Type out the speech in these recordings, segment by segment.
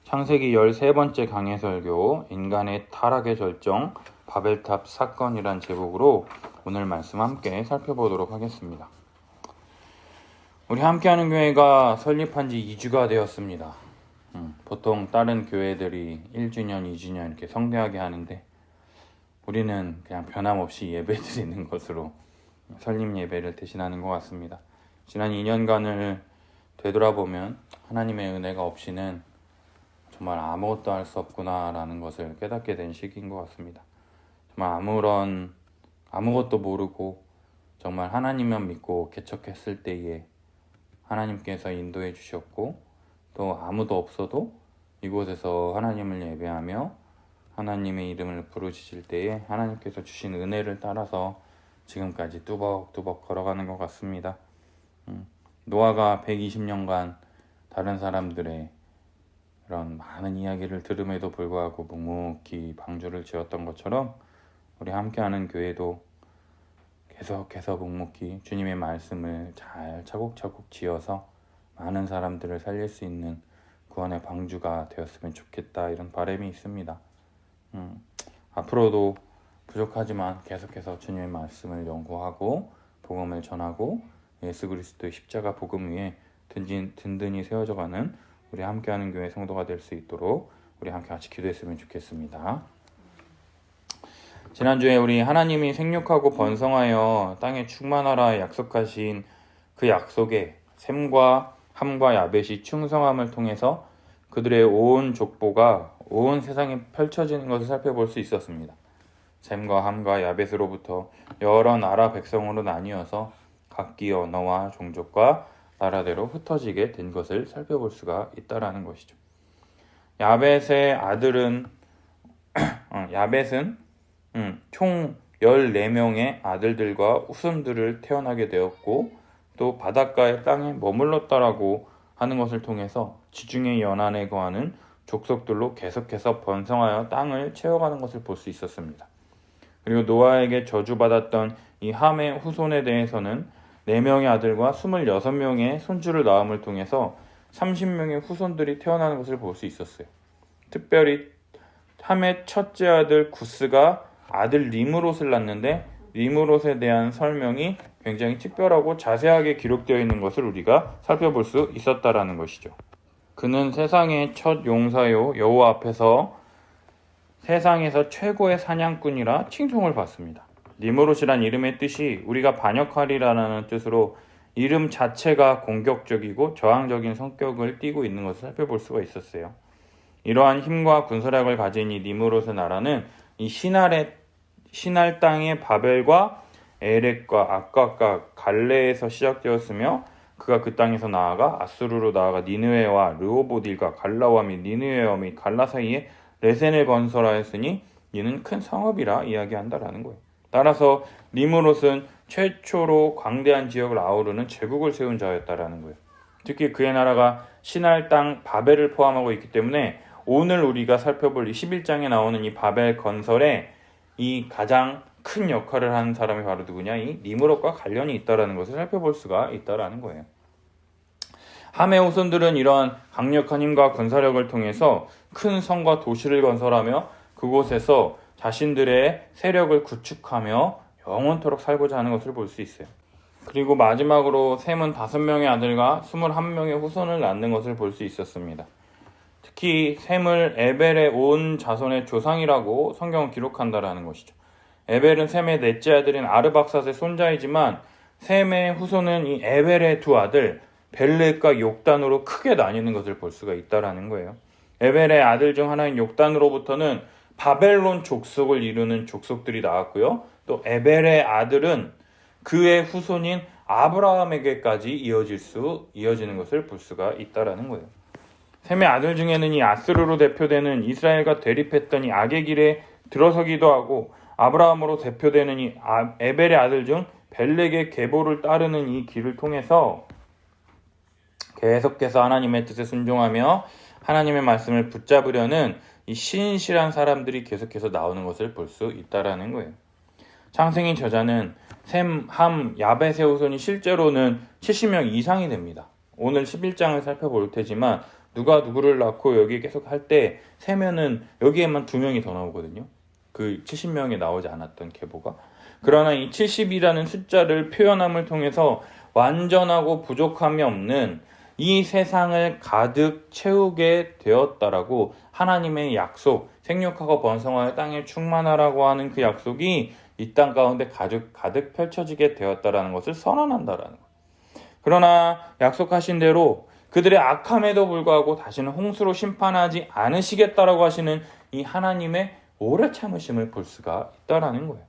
창세기 13번째 강해 설교 인간의 타락의 절정 바벨탑 사건이란 제목으로 오늘 말씀 함께 살펴보도록 하겠습니다. 우리 함께하는 교회가 설립한 지 2주가 되었습니다. 보통 다른 교회들이 1주년, 2주년 이렇게 성대하게 하는데 우리는 그냥 변함없이 예배 드리는 것으로 설립 예배를 대신하는 것 같습니다. 지난 2년간을 되돌아보면 하나님의 은혜가 없이는 정말 아무것도 할 수 없구나라는 것을 깨닫게 된 시기인 것 같습니다. 정말 아무것도 모르고 정말 하나님만 믿고 개척했을 때에 하나님께서 인도해 주셨고 또 아무도 없어도 이곳에서 하나님을 예배하며 하나님의 이름을 부르짖을 때에 하나님께서 주신 은혜를 따라서 지금까지 뚜벅뚜벅 걸어가는 것 같습니다. 노아가 120년간 다른 사람들의 이런 많은 이야기를 들음에도 불구하고 묵묵히 방주를 지었던 것처럼 우리 함께하는 교회도 계속해서 묵묵히 주님의 말씀을 잘 차곡차곡 지어서 많은 사람들을 살릴 수 있는 구원의 방주가 되었으면 좋겠다, 이런 바람이 있습니다. 앞으로도 부족하지만 계속해서 주님의 말씀을 연구하고 복음을 전하고 예수 그리스도의 십자가 복음 위에 든든히 세워져가는 우리 함께하는 교회 성도가 될 수 있도록 우리 함께 같이 기도했으면 좋겠습니다. 지난주에 우리 하나님이 생육하고 번성하여 땅에 충만하라 약속하신 그 약속에 셈과 함과 야벳이 충성함을 통해서 그들의 온 족보가 온 세상에 펼쳐지는 것을 살펴볼 수 있었습니다. 셈과 함과 야벳으로부터 여러 나라 백성으로 나뉘어서 각기 언어와 종족과 나라대로 흩어지게 된 것을 살펴볼 수가 있다라는 것이죠. 야벳은 총 14명의 아들들과 후손들을 태어나게 되었고 또 바닷가의 땅에 머물렀다라고 하는 것을 통해서 지중해 연안에 거하는 족속들로 계속해서 번성하여 땅을 채워가는 것을 볼 수 있었습니다. 그리고 노아에게 저주받았던 이 함의 후손에 대해서는 4명의 아들과 26명의 손주를 낳음을 통해서 30명의 후손들이 태어나는 것을 볼 수 있었어요. 특별히 함의 첫째 아들 구스가 아들 리므롯을 낳는데 리므롯에 대한 설명이 굉장히 특별하고 자세하게 기록되어 있는 것을 우리가 살펴볼 수 있었다라는 것이죠. 그는 세상의 첫 용사요 여호와 앞에서 세상에서 최고의 사냥꾼이라 칭송을 받습니다. 니므롯이란 이름의 뜻이 우리가 반역하리라는 뜻으로 이름 자체가 공격적이고 저항적인 성격을 띠고 있는 것을 살펴볼 수가 있었어요. 이러한 힘과 군사력을 가진 이 니므롯의 나라는 이 신할 땅의 바벨과 에렉과 악각과 갈레에서 시작되었으며 그가 그 땅에서 나아가 아수르로 나아가 니느웨와 르호보딜과 갈라와 및 니느웨와 및 갈라 사이에 레센을 건설하였으니 이는 큰 성읍이라 이야기한다라는 거예요. 따라서 니므롯은 최초로 광대한 지역을 아우르는 제국을 세운 자였다라는 거예요. 특히 그의 나라가 신할 땅 바벨을 포함하고 있기 때문에 오늘 우리가 살펴볼 11장에 나오는 이 바벨 건설에 이 가장 큰 역할을 하는 사람이 바로 누구냐? 이 니므롯과 관련이 있다라는 것을 살펴볼 수가 있다라는 거예요. 함의 후손들은 이러한 강력한 힘과 군사력을 통해서 큰 성과 도시를 건설하며 그곳에서 자신들의 세력을 구축하며 영원토록 살고자 하는 것을 볼 수 있어요. 그리고 마지막으로 셈은 5명의 아들과 21명의 후손을 낳는 것을 볼 수 있었습니다. 특히 셈을 에벨의 온 자손의 조상이라고 성경은 기록한다라는 것이죠. 에벨은 셈의 넷째 아들인 아르박삿의 손자이지만 셈의 후손은 이 에벨의 두 아들 벨렉과 욕단으로 크게 나뉘는 것을 볼 수가 있다라는 거예요. 에벨의 아들 중 하나인 욕단으로부터는 바벨론 족속을 이루는 족속들이 나왔고요. 또 에벨의 아들은 그의 후손인 아브라함에게까지 이어지는 것을 볼 수가 있다라는 거예요. 셈의 아들 중에는 이 아스르로 대표되는 이스라엘과 대립했던 이 악의 길에 들어서기도 하고 아브라함으로 대표되는 이 에벨의 아들 중 벨렉의 계보를 따르는 이 길을 통해서 계속해서 하나님의 뜻에 순종하며 하나님의 말씀을 붙잡으려는 이 신실한 사람들이 계속해서 나오는 것을 볼 수 있다라는 거예요. 창세기 저자는 셈, 함, 야벳의 후손이 실제로는 70명 이상이 됩니다. 오늘 11장을 살펴볼 테지만 누가 누구를 낳고 여기 계속 할 때 세면은 여기에만 2명이 더 나오거든요. 그 70명에 나오지 않았던 계보가. 그러나 이 70이라는 숫자를 표현함을 통해서 완전하고 부족함이 없는 이 세상을 가득 채우게 되었다라고 하나님의 약속, 생육하고 번성하여 땅에 충만하라고 하는 그 약속이 이 땅 가운데 가득 펼쳐지게 되었다라는 것을 선언한다라는 거예요. 그러나 약속하신 대로 그들의 악함에도 불구하고 다시는 홍수로 심판하지 않으시겠다라고 하시는 이 하나님의 오래 참으심을 볼 수가 있다라는 거예요.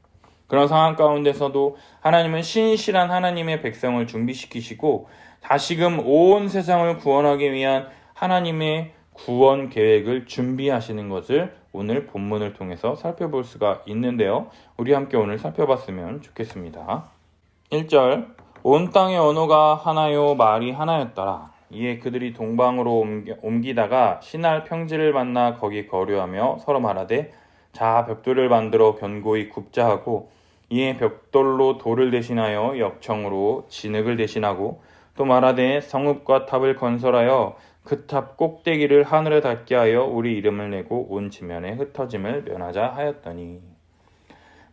그런 상황 가운데서도 하나님은 신실한 하나님의 백성을 준비시키시고 다시금 온 세상을 구원하기 위한 하나님의 구원 계획을 준비하시는 것을 오늘 본문을 통해서 살펴볼 수가 있는데요. 우리 함께 오늘 살펴봤으면 좋겠습니다. 1절 온 땅의 언어가 하나요 말이 하나였더라. 이에 그들이 동방으로 옮기다가 시날 평지를 만나 거기 거류하며 서로 말하되 자 벽돌을 만들어 견고히 굽자 하고 이에 벽돌로 돌을 대신하여 역청으로 진흙을 대신하고 또 말하되 성읍과 탑을 건설하여 그 탑 꼭대기를 하늘에 닿게 하여 우리 이름을 내고 온 지면에 흩어짐을 면하자 하였더니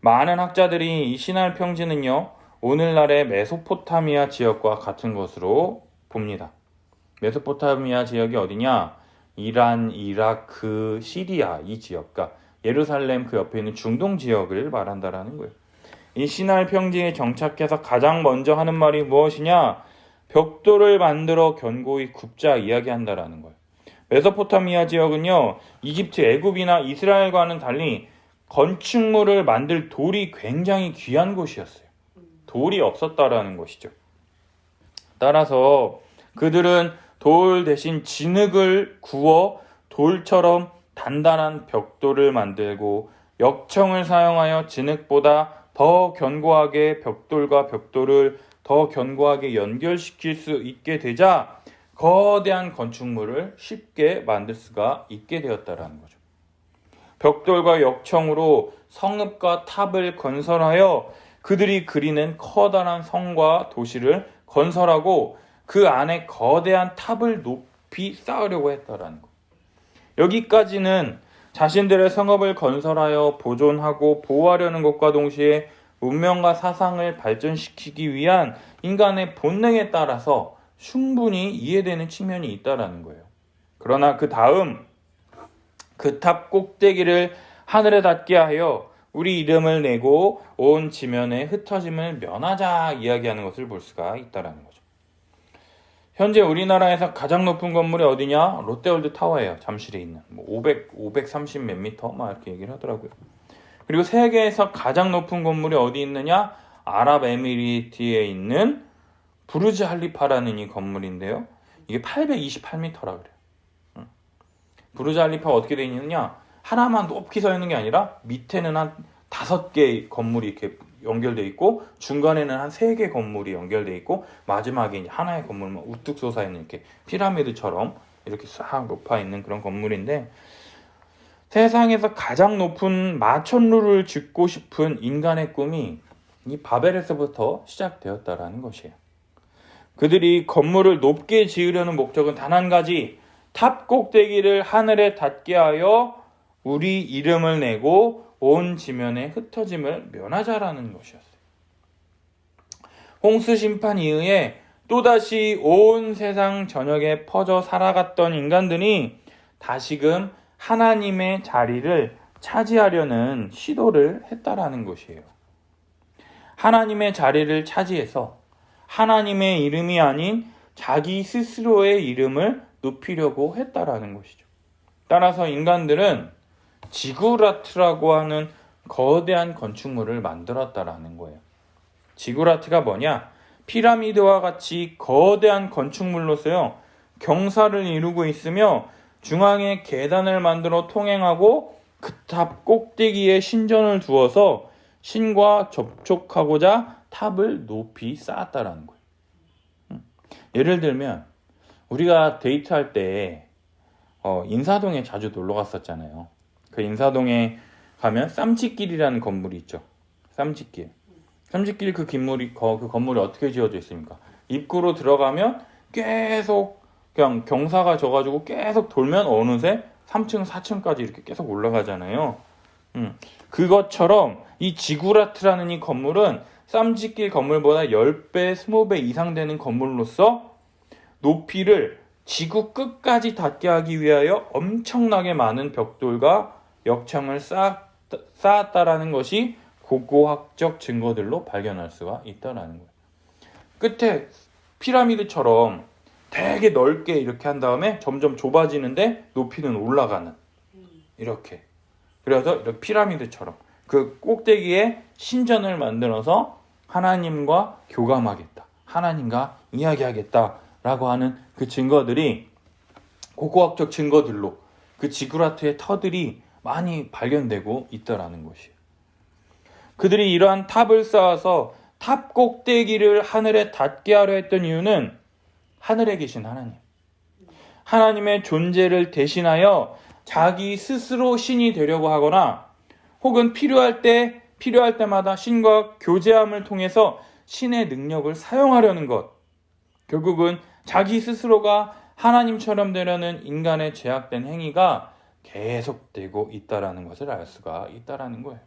많은 학자들이 이 시날 평지는요 오늘날의 메소포타미아 지역과 같은 것으로 봅니다. 메소포타미아 지역이 어디냐? 이란, 이라크, 시리아 이 지역과 예루살렘 그 옆에 있는 중동 지역을 말한다라는 거예요. 이 시날 평지에 정착해서 가장 먼저 하는 말이 무엇이냐? 벽돌을 만들어 견고히 굽자 이야기한다라는 거예요. 메소포타미아 지역은요, 이집트, 애굽이나 이스라엘과는 달리 건축물을 만들 돌이 굉장히 귀한 곳이었어요. 돌이 없었다라는 것이죠. 따라서 그들은 돌 대신 진흙을 구워 돌처럼 단단한 벽돌을 만들고 역청을 사용하여 진흙보다 더 견고하게 벽돌과 벽돌을 더 견고하게 연결시킬 수 있게 되자 거대한 건축물을 쉽게 만들 수가 있게 되었다라는 거죠. 벽돌과 역청으로 성읍과 탑을 건설하여 그들이 그리는 커다란 성과 도시를 건설하고 그 안에 거대한 탑을 높이 쌓으려고 했다라는 거. 여기까지는 자신들의 성읍을 건설하여 보존하고 보호하려는 것과 동시에 문명과 사상을 발전시키기 위한 인간의 본능에 따라서 충분히 이해되는 측면이 있다라는 거예요. 그러나 그 다음 그 탑 꼭대기를 하늘에 닿게 하여 우리 이름을 내고 온 지면에 흩어짐을 면하자 이야기하는 것을 볼 수가 있다라는 거죠. 현재 우리나라에서 가장 높은 건물이 어디냐? 롯데월드 타워예요. 잠실에 있는 530 몇 미터 막 이렇게 얘기를 하더라고요. 그리고 세계에서 가장 높은 건물이 어디 있느냐? 아랍에미리트에 있는 부르즈 할리파라는 이 건물인데요. 이게 828m라 그래요. 부르즈 할리파가 어떻게 되어 있느냐? 하나만 높이 서 있는 게 아니라 밑에는 한 5개 건물이 이렇게 연결되어 있고 중간에는 한 3개 건물이 연결되어 있고 마지막에 하나의 건물만 우뚝 솟아있는 이렇게 피라미드처럼 이렇게 싹 높아 있는 그런 건물인데 세상에서 가장 높은 마천루를 짓고 싶은 인간의 꿈이 이 바벨에서부터 시작되었다라는 것이에요. 그들이 건물을 높게 지으려는 목적은 단 한 가지, 탑 꼭대기를 하늘에 닿게 하여 우리 이름을 내고 온 지면에 흩어짐을 면하자라는 것이었어요. 홍수 심판 이후에 또다시 온 세상 전역에 퍼져 살아갔던 인간들이 다시금 하나님의 자리를 차지하려는 시도를 했다라는 것이에요. 하나님의 자리를 차지해서 하나님의 이름이 아닌 자기 스스로의 이름을 높이려고 했다라는 것이죠. 따라서 인간들은 지구라트라고 하는 거대한 건축물을 만들었다라는 거예요. 지구라트가 뭐냐? 피라미드와 같이 거대한 건축물로서요, 경사를 이루고 있으며 중앙에 계단을 만들어 통행하고 그 탑 꼭대기에 신전을 두어서 신과 접촉하고자 탑을 높이 쌓았다라는 거예요. 예를 들면 우리가 데이트할 때 인사동에 자주 놀러 갔었잖아요. 그 인사동에 가면 쌈짓길이라는 건물이 있죠. 쌈짓길 그 건물이 어떻게 지어져 있습니까? 입구로 들어가면 계속 그냥 경사가 져가지고 계속 돌면 어느새 3층, 4층까지 이렇게 계속 올라가잖아요. 그것처럼 이 지구라트라는 이 건물은 쌈짓길 건물보다 10배, 20배 이상 되는 건물로서 높이를 지구 끝까지 닿게 하기 위하여 엄청나게 많은 벽돌과 역청을 쌓았다라는 것이 고고학적 증거들로 발견할 수가 있다라는 거예요. 끝에 피라미드처럼 되게 넓게 이렇게 한 다음에 점점 좁아지는데 높이는 올라가는 이렇게. 그래서 이렇게 피라미드처럼 그 꼭대기에 신전을 만들어서 하나님과 교감하겠다, 하나님과 이야기하겠다라고 하는 그 증거들이 고고학적 증거들로 그 지구라트의 터들이 많이 발견되고 있다라는 것이에요. 그들이 이러한 탑을 쌓아서 탑 꼭대기를 하늘에 닿게 하려 했던 이유는 하늘에 계신 하나님, 하나님의 존재를 대신하여 자기 스스로 신이 되려고 하거나 혹은 필요할 때마다 신과 교제함을 통해서 신의 능력을 사용하려는 것, 결국은 자기 스스로가 하나님처럼 되려는 인간의 죄악된 행위가 계속되고 있다라는 것을 알 수가 있다라는 거예요.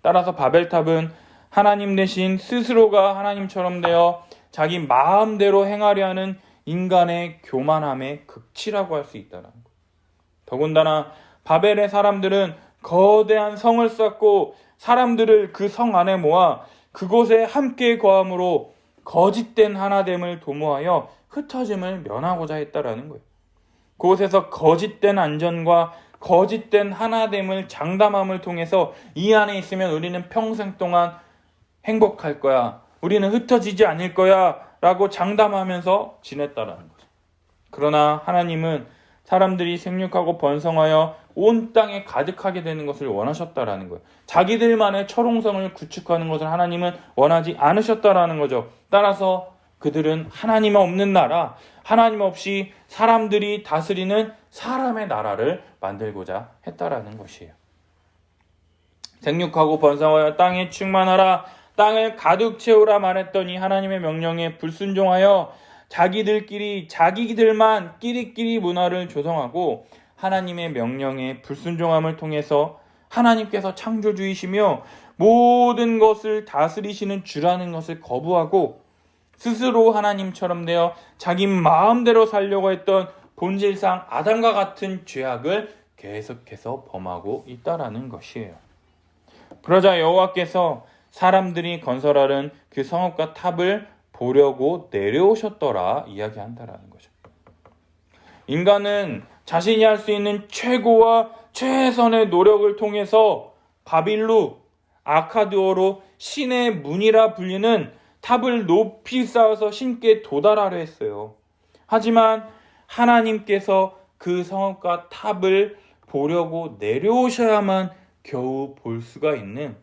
따라서 바벨탑은 하나님 대신 스스로가 하나님처럼 되어 자기 마음대로 행하려 하는 인간의 교만함의 극치라고 할 수 있다는 거예요. 더군다나 바벨의 사람들은 거대한 성을 쌓고 사람들을 그 성 안에 모아 그곳에 함께 거함으로 거짓된 하나됨을 도모하여 흩어짐을 면하고자 했다라는 거예요. 그곳에서 거짓된 안전과 거짓된 하나됨을 장담함을 통해서 이 안에 있으면 우리는 평생 동안 행복할 거야, 우리는 흩어지지 않을 거야 라고 장담하면서 지냈다라는 거죠. 그러나 하나님은 사람들이 생육하고 번성하여 온 땅에 가득하게 되는 것을 원하셨다라는 거예요. 자기들만의 철옹성을 구축하는 것을 하나님은 원하지 않으셨다라는 거죠. 따라서 그들은 하나님 없는 나라, 하나님 없이 사람들이 다스리는 사람의 나라를 만들고자 했다라는 것이에요. 생육하고 번성하여 땅에 충만하라, 땅을 가득 채우라 말했더니 하나님의 명령에 불순종하여 자기들만 끼리끼리 문화를 조성하고 하나님의 명령에 불순종함을 통해서 하나님께서 창조주이시며 모든 것을 다스리시는 주라는 것을 거부하고 스스로 하나님처럼 되어 자기 마음대로 살려고 했던 본질상 아담과 같은 죄악을 계속해서 범하고 있다라는 것이에요. 그러자 여호와께서 사람들이 건설하는 그 성읍과 탑을 보려고 내려오셨더라 이야기한다라는 거죠. 인간은 자신이 할 수 있는 최고와 최선의 노력을 통해서 바빌루, 아카드어로 신의 문이라 불리는 탑을 높이 쌓아서 신께 도달하려 했어요. 하지만 하나님께서 그 성읍과 탑을 보려고 내려오셔야만 겨우 볼 수가 있는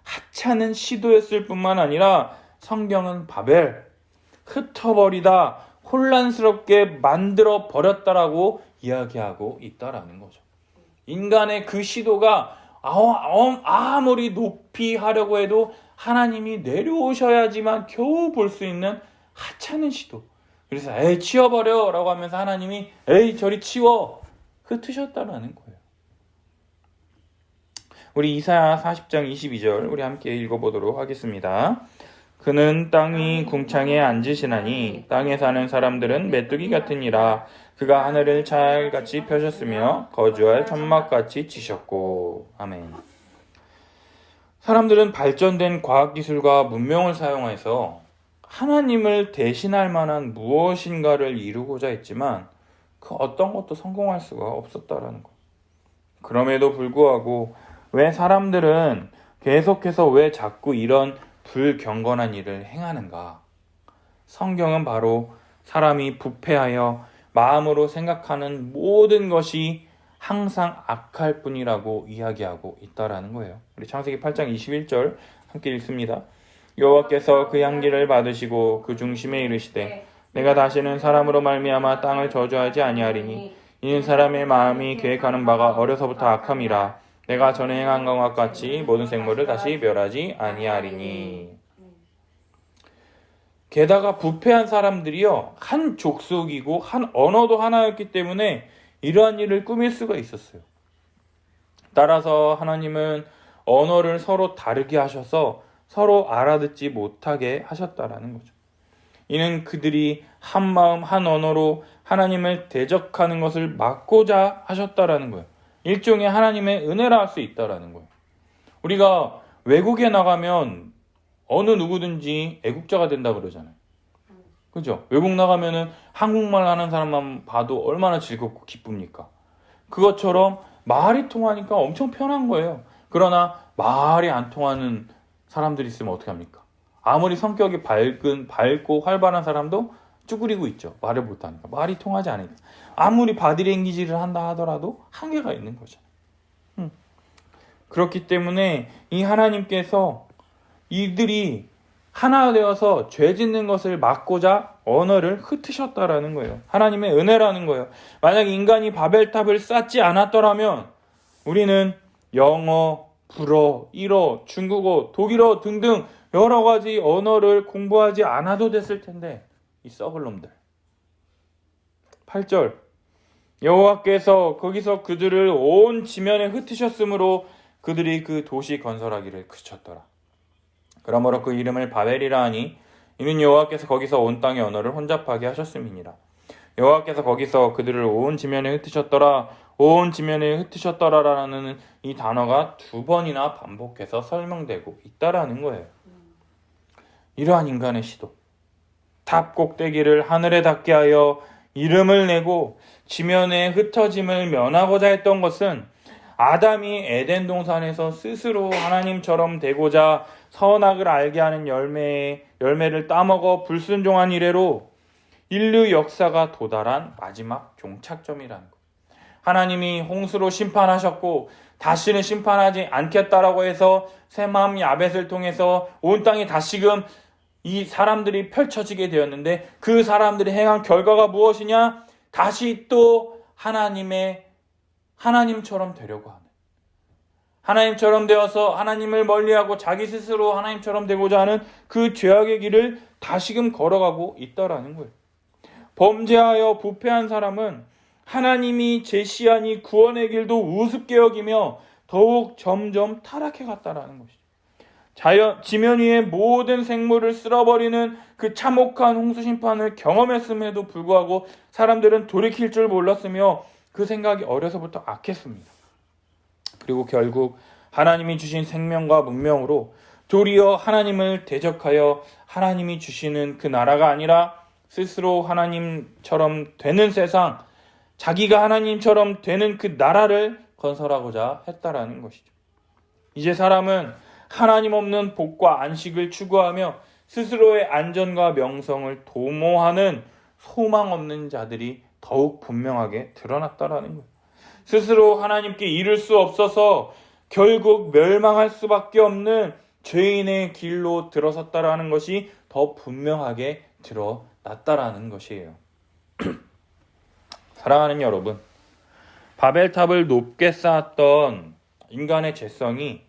하찮은 시도였을 뿐만 아니라 성경은 바벨, 흩어버리다, 혼란스럽게 만들어 버렸다라고 이야기하고 있다라는 거죠. 인간의 그 시도가 아무리 높이 하려고 해도 하나님이 내려오셔야지만 겨우 볼 수 있는 하찮은 시도. 그래서 에이 치워버려 라고 하면서 하나님이 에이 저리 치워 흩으셨다라는 거예요. 우리 이사야 40장 22절 우리 함께 읽어보도록 하겠습니다. 그는 땅 위 궁창에 앉으시나니 땅에 사는 사람들은 메뚜기 같으니라. 그가 하늘을 잘같이 펴셨으며 거주할 천막같이 치셨고. 아멘. 사람들은 발전된 과학기술과 문명을 사용해서 하나님을 대신할 만한 무엇인가를 이루고자 했지만 그 어떤 것도 성공할 수가 없었다라는 것. 그럼에도 불구하고 왜 사람들은 계속해서 왜 자꾸 이런 불경건한 일을 행하는가? 성경은 바로 사람이 부패하여 마음으로 생각하는 모든 것이 항상 악할 뿐이라고 이야기하고 있다라는 거예요. 우리 창세기 8장 21절 함께 읽습니다. 여호와께서 그 향기를 받으시고 그 중심에 이르시되 내가 다시는 사람으로 말미암아 땅을 저주하지 아니하리니 이는 사람의 마음이 계획하는 바가 어려서부터 악함이라. 내가 전에 행한 것과 같이 모든 생물을 다시 멸하지 아니하리니. 게다가 부패한 사람들이요, 한 족속이고 한 언어도 하나였기 때문에 이러한 일을 꾸밀 수가 있었어요. 따라서 하나님은 언어를 서로 다르게 하셔서 서로 알아듣지 못하게 하셨다라는 거죠. 이는 그들이 한 마음 한 언어로 하나님을 대적하는 것을 막고자 하셨다라는 거예요. 일종의 하나님의 은혜라 할 수 있다라는 거예요. 우리가 외국에 나가면 어느 누구든지 애국자가 된다 그러잖아요. 그죠? 외국 나가면은 한국말 하는 사람만 봐도 얼마나 즐겁고 기쁩니까? 그것처럼 말이 통하니까 엄청 편한 거예요. 그러나 말이 안 통하는 사람들이 있으면 어떻게 합니까? 아무리 성격이 밝고 활발한 사람도 쭈그리고 있죠. 말을 못하니까. 말이 통하지 않으니까. 아무리 바디랭귀지를 한다 하더라도 한계가 있는 거죠. 그렇기 때문에 이 하나님께서 이들이 하나 되어서 죄 짓는 것을 막고자 언어를 흩으셨다라는 거예요. 하나님의 은혜라는 거예요. 만약 인간이 바벨탑을 쌓지 않았더라면 우리는 영어, 불어, 일어, 중국어, 독일어 등등 여러 가지 언어를 공부하지 않아도 됐을 텐데, 이 썩을 놈들. 8절, 여호와께서 거기서 그들을 온 지면에 흩으셨으므로 그들이 그 도시 건설하기를 그쳤더라. 그러므로 그 이름을 바벨이라 하니 이는 여호와께서 거기서 온 땅의 언어를 혼잡하게 하셨음이니라. 여호와께서 거기서 그들을 온 지면에 흩으셨더라. 온 지면에 흩으셨더라라는 이 단어가 2번이나 반복해서 설명되고 있다라는 거예요. 이러한 인간의 시도, 탑 꼭대기를 하늘에 닿게 하여 이름을 내고 지면에 흩어짐을 면하고자 했던 것은 아담이 에덴 동산에서 스스로 하나님처럼 되고자 선악을 알게 하는 열매를 따먹어 불순종한 이래로 인류 역사가 도달한 마지막 종착점이라는 것. 하나님이 홍수로 심판하셨고 다시는 심판하지 않겠다라고 해서 셈함 야벳을 통해서 온 땅에 다시금 이 사람들이 펼쳐지게 되었는데, 그 사람들이 행한 결과가 무엇이냐? 다시 또 하나님처럼 되려고 하는, 하나님처럼 되어서 하나님을 멀리하고 자기 스스로 하나님처럼 되고자 하는 그 죄악의 길을 다시금 걸어가고 있다라는 거예요. 범죄하여 부패한 사람은 하나님이 제시한 이 구원의 길도 우습게 여기며 더욱 점점 타락해 갔다라는 것이죠. 지면 위의 모든 생물을 쓸어버리는 그 참혹한 홍수 심판을 경험했음에도 불구하고 사람들은 돌이킬 줄 몰랐으며 그 생각이 어려서부터 악했습니다. 그리고 결국 하나님이 주신 생명과 문명으로 도리어 하나님을 대적하여 하나님이 주시는 그 나라가 아니라 스스로 하나님처럼 되는 세상, 자기가 하나님처럼 되는 그 나라를 건설하고자 했다라는 것이죠. 이제 사람은 하나님 없는 복과 안식을 추구하며 스스로의 안전과 명성을 도모하는 소망 없는 자들이 더욱 분명하게 드러났다라는 거예요. 스스로 하나님께 이를 수 없어서 결국 멸망할 수밖에 없는 죄인의 길로 들어섰다라는 것이 더 분명하게 드러났다라는 것이에요. 사랑하는 여러분, 바벨탑을 높게 쌓았던 인간의 죄성이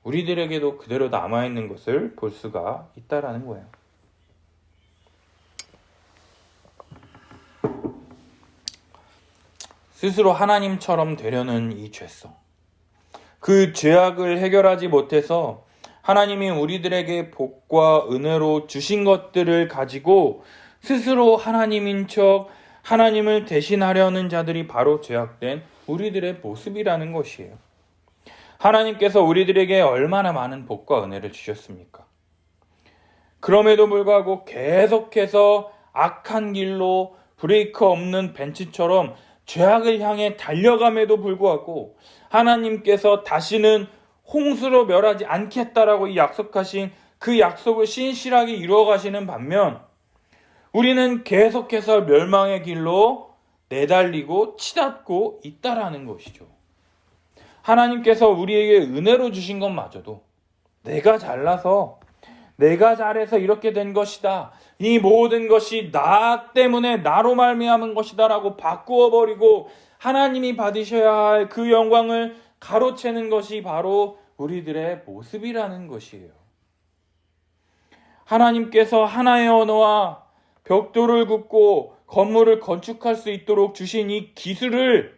우리들에게도 그대로 남아있는 것을 볼 수가 있다라는 거예요. 스스로 하나님처럼 되려는 이 죄성, 그 죄악을 해결하지 못해서 하나님이 우리들에게 복과 은혜로 주신 것들을 가지고 스스로 하나님인 척 하나님을 대신하려는 자들이 바로 죄악된 우리들의 모습이라는 것이에요. 하나님께서 우리들에게 얼마나 많은 복과 은혜를 주셨습니까? 그럼에도 불구하고 계속해서 악한 길로 브레이크 없는 벤츠처럼 죄악을 향해 달려감에도 불구하고 하나님께서 다시는 홍수로 멸하지 않겠다라고 약속하신 그 약속을 신실하게 이루어가시는 반면 우리는 계속해서 멸망의 길로 내달리고 치닫고 있다라는 것이죠. 하나님께서 우리에게 은혜로 주신 것마저도 내가 잘나서 내가 잘해서 이렇게 된 것이다, 이 모든 것이 나 때문에 나로 말미암은 것이다 라고 바꾸어 버리고 하나님이 받으셔야 할 그 영광을 가로채는 것이 바로 우리들의 모습이라는 것이에요. 하나님께서 하나의 언어와 벽돌을 굽고 건물을 건축할 수 있도록 주신 이 기술을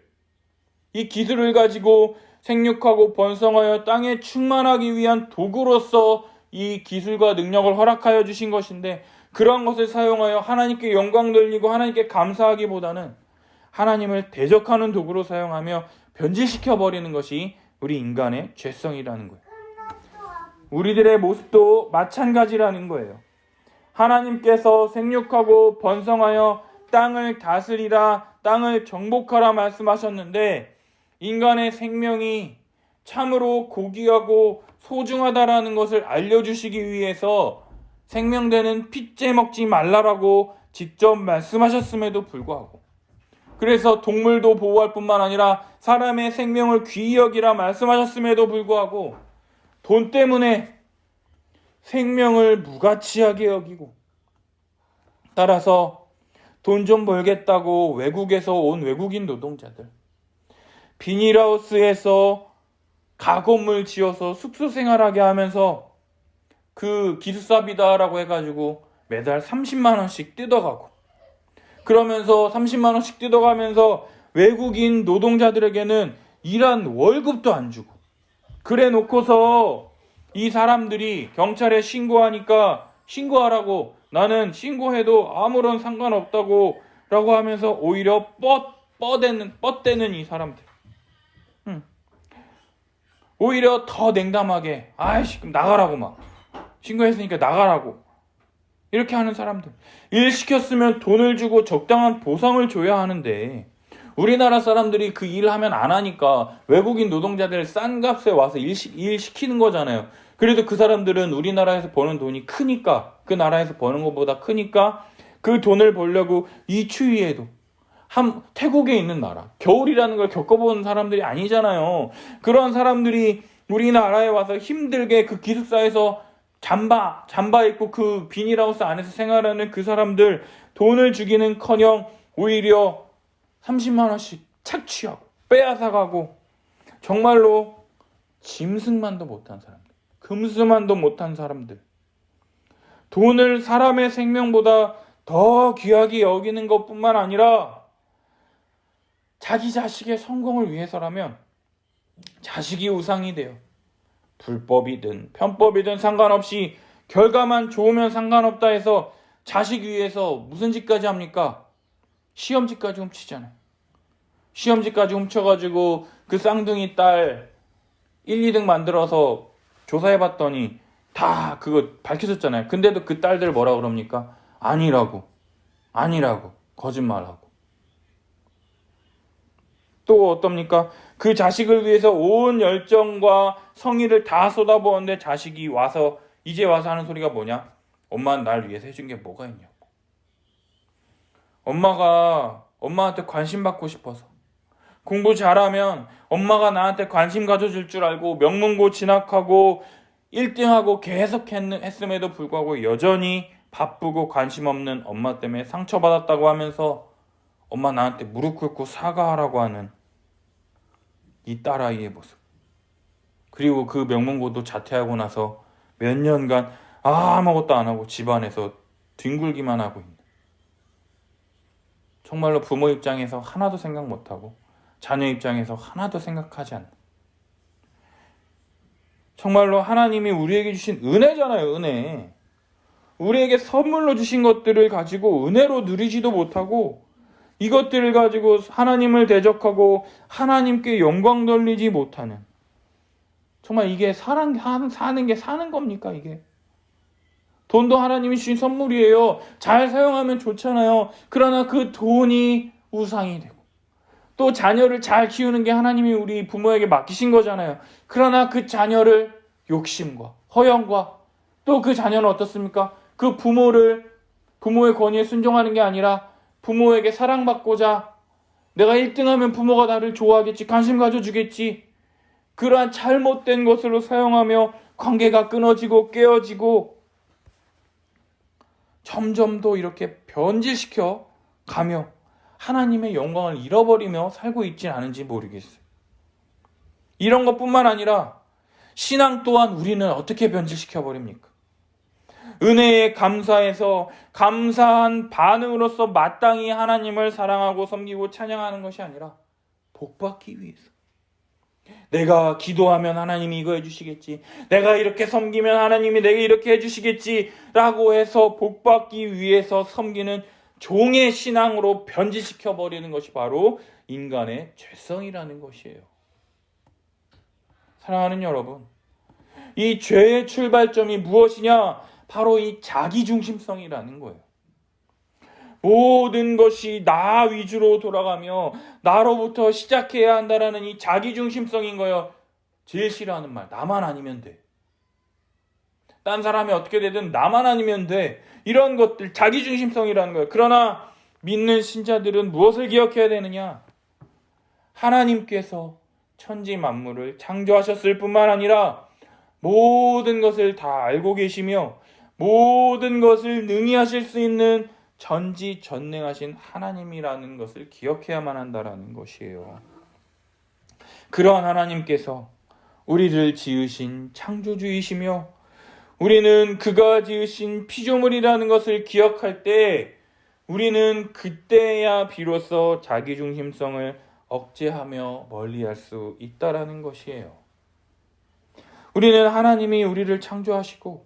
가지고 생육하고 번성하여 땅에 충만하기 위한 도구로서 이 기술과 능력을 허락하여 주신 것인데, 그러한 것을 사용하여 하나님께 영광 돌리고 하나님께 감사하기보다는 하나님을 대적하는 도구로 사용하며 변질시켜 버리는 것이 우리 인간의 죄성이라는 거예요. 우리들의 모습도 마찬가지라는 거예요. 하나님께서 생육하고 번성하여 땅을 다스리라, 땅을 정복하라 말씀하셨는데, 인간의 생명이 참으로 고귀하고 소중하다라는 것을 알려주시기 위해서 생명되는 핏째 먹지 말라라고 직접 말씀하셨음에도 불구하고, 그래서 동물도 보호할 뿐만 아니라 사람의 생명을 귀히 여기라 말씀하셨음에도 불구하고 돈 때문에 생명을 무가치하게 여기고, 따라서 돈 좀 벌겠다고 외국에서 온 외국인 노동자들, 비닐하우스에서 가건물 지어서 숙소 생활하게 하면서 그 기숙사비다라고 해가지고 매달 30만 원씩 뜯어가고, 그러면서 30만 원씩 뜯어가면서 외국인 노동자들에게는 일한 월급도 안 주고, 그래 놓고서 이 사람들이 경찰에 신고하니까 신고하라고, 나는 신고해도 아무런 상관없다고 라고 하면서 오히려 뻗대는 이 사람들. 오히려 더 냉담하게, 아이씨 그럼 나가라고, 막 신고했으니까 나가라고 이렇게 하는 사람들. 일 시켰으면 돈을 주고 적당한 보상을 줘야 하는데, 우리나라 사람들이 그 일을 하면 안 하니까 외국인 노동자들 싼 값에 와서 일 시키는 거잖아요. 그래도 그 사람들은 우리나라에서 버는 돈이 크니까, 그 나라에서 버는 것보다 크니까 그 돈을 벌려고 이 추위에도, 태국에 있는 나라, 겨울이라는 걸 겪어본 사람들이 아니잖아요. 그런 사람들이 우리나라에 와서 힘들게 그 기숙사에서 잠바 입고 그 비닐하우스 안에서 생활하는 그 사람들, 돈을 주기는커녕 오히려 30만 원씩 착취하고 빼앗아가고, 정말로 짐승만도 못한 사람들, 금수만도 못한 사람들, 돈을 사람의 생명보다 더 귀하게 여기는 것뿐만 아니라 자기 자식의 성공을 위해서라면 자식이 우상이 돼요. 불법이든 편법이든 상관없이 결과만 좋으면 상관없다 해서 자식 위해서 무슨 짓까지 합니까? 시험지까지 훔치잖아요. 시험지까지 훔쳐가지고 그 쌍둥이 딸 1, 2등 만들어서 조사해봤더니 다 그거 밝혀졌잖아요. 근데도 그 딸들 뭐라 그럽니까? 아니라고 거짓말하고. 또 어떻습니까? 그 자식을 위해서 온 열정과 성의를 다 쏟아부었는데 자식이 이제 와서 하는 소리가 뭐냐? 엄마는 날 위해서 해준 게 뭐가 있냐고. 엄마한테 관심 받고 싶어서, 공부 잘하면 엄마가 나한테 관심 가져줄 줄 알고 명문고 진학하고 1등하고 계속 했음에도 불구하고 여전히 바쁘고 관심 없는 엄마 때문에 상처받았다고 하면서 엄마 나한테 무릎 꿇고 사과하라고 하는 이 딸아이의 모습. 그리고 그 명문고도 자퇴하고 나서 몇 년간 아무것도 안 하고 집안에서 뒹굴기만 하고 있는, 정말로 부모 입장에서 하나도 생각 못하고 자녀 입장에서 하나도 생각하지 않는, 정말로 하나님이 우리에게 주신 은혜잖아요. 은혜. 우리에게 선물로 주신 것들을 가지고 은혜로 누리지도 못하고, 이것들을 가지고 하나님을 대적하고 하나님께 영광 돌리지 못하는, 정말 이게 사는 게 사는 겁니까? 이게 돈도 하나님이 주신 선물이에요. 잘 사용하면 좋잖아요. 그러나 그 돈이 우상이 되고, 또 자녀를 잘 키우는 게 하나님이 우리 부모에게 맡기신 거잖아요. 그러나 그 자녀를 욕심과 허영과, 또 그 자녀는 어떻습니까? 그 부모의 권위에 순종하는 게 아니라 부모에게 사랑받고자, 내가 1등하면 부모가 나를 좋아하겠지, 관심 가져주겠지, 그러한 잘못된 것으로 사용하며 관계가 끊어지고 깨어지고 점점 더 이렇게 변질시켜 가며 하나님의 영광을 잃어버리며 살고 있지 않은지 모르겠어요. 이런 것뿐만 아니라 신앙 또한 우리는 어떻게 변질시켜 버립니까? 은혜에 감사해서 감사한 반응으로서 마땅히 하나님을 사랑하고 섬기고 찬양하는 것이 아니라 복받기 위해서. 내가 기도하면 하나님이 이거 해주시겠지. 내가 이렇게 섬기면 하나님이 내게 이렇게 해주시겠지. 라고 해서 복받기 위해서 섬기는 종의 신앙으로 변질시켜버리는 것이 바로 인간의 죄성이라는 것이에요. 사랑하는 여러분, 이 죄의 출발점이 무엇이냐? 바로 이 자기중심성이라는 거예요. 모든 것이 나 위주로 돌아가며 나로부터 시작해야 한다라는 이 자기중심성인 거예요. 제일 싫어하는 말, 나만 아니면 돼. 딴 사람이 어떻게 되든 나만 아니면 돼. 이런 것들, 자기중심성이라는 거예요. 그러나 믿는 신자들은 무엇을 기억해야 되느냐? 하나님께서 천지 만물을 창조하셨을 뿐만 아니라 모든 것을 다 알고 계시며 모든 것을 능히 하실 수 있는 전지전능하신 하나님이라는 것을 기억해야만 한다라는 것이에요. 그러한 하나님께서 우리를 지으신 창조주이시며 우리는 그가 지으신 피조물이라는 것을 기억할 때 우리는 그때야 비로소 자기중심성을 억제하며 멀리할 수 있다라는 것이에요. 우리는 하나님이 우리를 창조하시고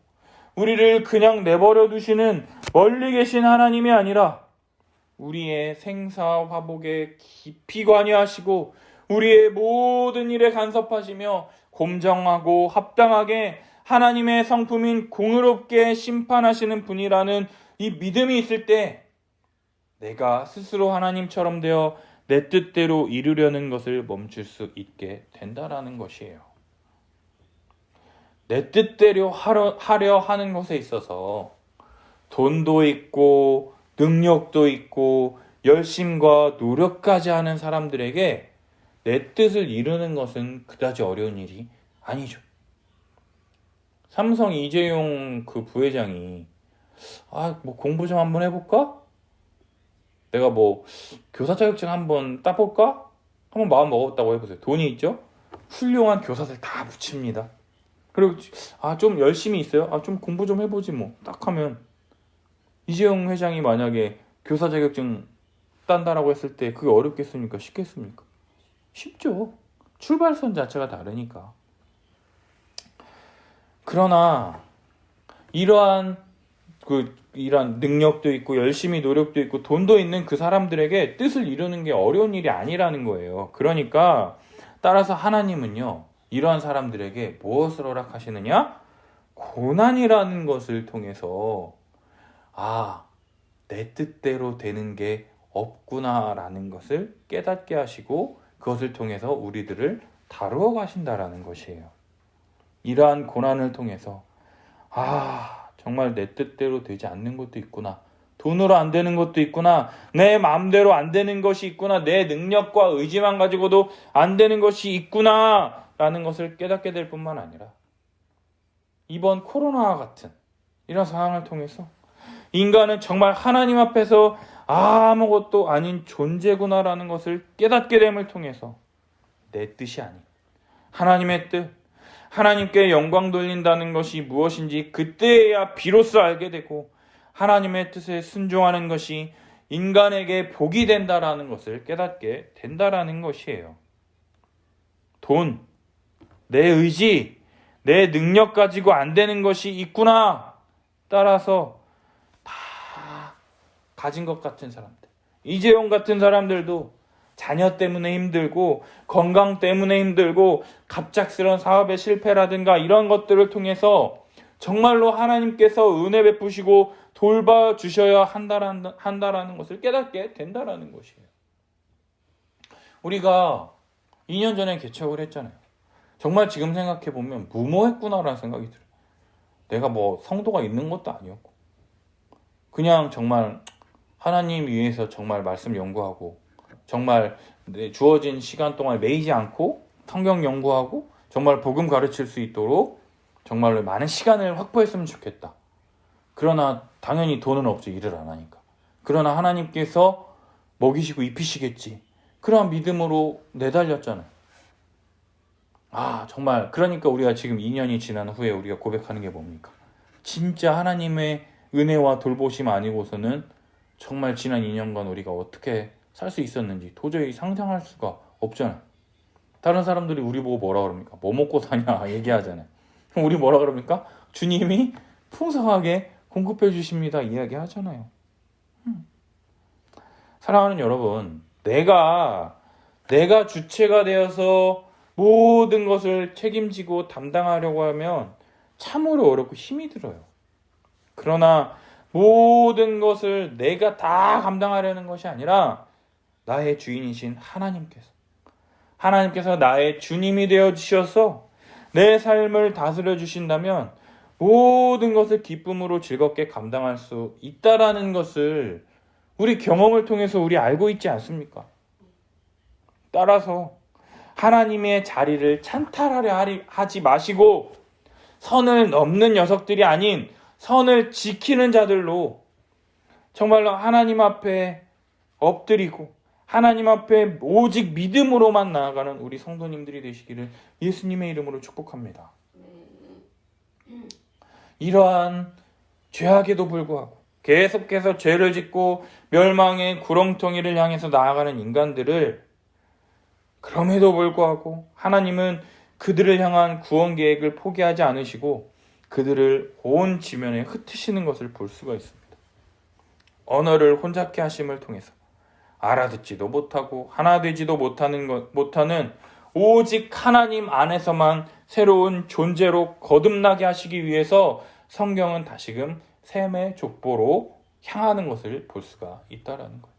우리를 그냥 내버려 두시는 멀리 계신 하나님이 아니라 우리의 생사화복에 깊이 관여하시고 우리의 모든 일에 간섭하시며 공정하고 합당하게 하나님의 성품인 공의롭게 심판하시는 분이라는 이 믿음이 있을 때 내가 스스로 하나님처럼 되어 내 뜻대로 이루려는 것을 멈출 수 있게 된다라는 것이에요. 내 뜻대로 하려 하는 것에 있어서 돈도 있고 능력도 있고 열심과 노력까지 하는 사람들에게 내 뜻을 이루는 것은 그다지 어려운 일이 아니죠. 삼성 이재용 그 부회장이 뭐 공부 좀 한번 해볼까? 내가 뭐 교사 자격증 한번 따볼까? 한번 마음 먹었다고 해보세요. 돈이 있죠? 훌륭한 교사들 다 붙입니다. 그리고 좀 열심히 있어요? 좀 공부 좀 해보지 뭐. 딱 하면 이재용 회장이 만약에 교사 자격증 딴다라고 했을 때 그게 어렵겠습니까? 쉽겠습니까? 쉽죠. 출발선 자체가 다르니까. 그러나 이러한 능력도 있고 열심히 노력도 있고 돈도 있는 그 사람들에게 뜻을 이루는 게 어려운 일이 아니라는 거예요. 그러니까 따라서 하나님은요, 이러한 사람들에게 무엇을 허락하시느냐? 고난이라는 것을 통해서 내 뜻대로 되는 게 없구나라는 것을 깨닫게 하시고 그것을 통해서 우리들을 다루어 가신다라는 것이에요. 이러한 고난을 통해서 정말 내 뜻대로 되지 않는 것도 있구나. 돈으로 안 되는 것도 있구나. 내 마음대로 안 되는 것이 있구나. 내 능력과 의지만 가지고도 안 되는 것이 있구나 라는 것을 깨닫게 될 뿐만 아니라 이번 코로나와 같은 이런 상황을 통해서 인간은 정말 하나님 앞에서 아무것도 아닌 존재구나라는 것을 깨닫게 됨을 통해서 내 뜻이 아닌 하나님의 뜻, 하나님께 영광 돌린다는 것이 무엇인지 그때야 비로소 알게 되고 하나님의 뜻에 순종하는 것이 인간에게 복이 된다라는 것을 깨닫게 된다라는 것이에요. 돈, 내 의지, 내 능력 가지고 안 되는 것이 있구나. 따라서 다 가진 것 같은 사람들. 이재용 같은 사람들도 자녀 때문에 힘들고 건강 때문에 힘들고 갑작스러운 사업의 실패라든가 이런 것들을 통해서 정말로 하나님께서 은혜 베푸시고 돌봐주셔야 한다라는 것을 깨닫게 된다라는 것이에요. 우리가 2년 전에 개척을 했잖아요. 정말 지금 생각해보면 무모했구나라는 생각이 들어요. 내가 뭐 성도가 있는 것도 아니었고 그냥 정말 하나님 위해서 정말 말씀 연구하고 정말 주어진 시간 동안 매이지 않고 성경 연구하고 정말 복음 가르칠 수 있도록 정말로 많은 시간을 확보했으면 좋겠다. 그러나 당연히 돈은 없죠. 일을 안 하니까. 그러나 하나님께서 먹이시고 입히시겠지. 그런 믿음으로 내달렸잖아요. 정말 그러니까 우리가 지금 2년이 지난 후에 우리가 고백하는 게 뭡니까? 진짜 하나님의 은혜와 돌보심 아니고서는 정말 지난 2년간 우리가 어떻게 살 수 있었는지 도저히 상상할 수가 없잖아요. 다른 사람들이 우리 보고 뭐라 그럽니까? 뭐 먹고 사냐 얘기하잖아요. 그럼 우리 뭐라 그럽니까? 주님이 풍성하게 공급해 주십니다 이야기하잖아요. 사랑하는 여러분, 내가 주체가 되어서 모든 것을 책임지고 담당하려고 하면 참으로 어렵고 힘이 들어요. 그러나 모든 것을 내가 다 감당하려는 것이 아니라 나의 주인이신 하나님께서 나의 주님이 되어 주셔서 내 삶을 다스려 주신다면 모든 것을 기쁨으로 즐겁게 감당할 수 있다라는 것을 우리 경험을 통해서 우리 알고 있지 않습니까? 따라서 하나님의 자리를 찬탈하려 하지 마시고 선을 넘는 녀석들이 아닌 선을 지키는 자들로 정말로 하나님 앞에 엎드리고 하나님 앞에 오직 믿음으로만 나아가는 우리 성도님들이 되시기를 예수님의 이름으로 축복합니다. 이러한 죄악에도 불구하고 계속해서 죄를 짓고 멸망의 구렁텅이를 향해서 나아가는 인간들을 그럼에도 불구하고 하나님은 그들을 향한 구원 계획을 포기하지 않으시고 그들을 온 지면에 흩으시는 것을 볼 수가 있습니다. 언어를 혼잡케 하심을 통해서 알아듣지도 못하고 하나 되지도 못하는 오직 하나님 안에서만 새로운 존재로 거듭나게 하시기 위해서 성경은 다시금 셈의 족보로 향하는 것을 볼 수가 있다라는 거예요.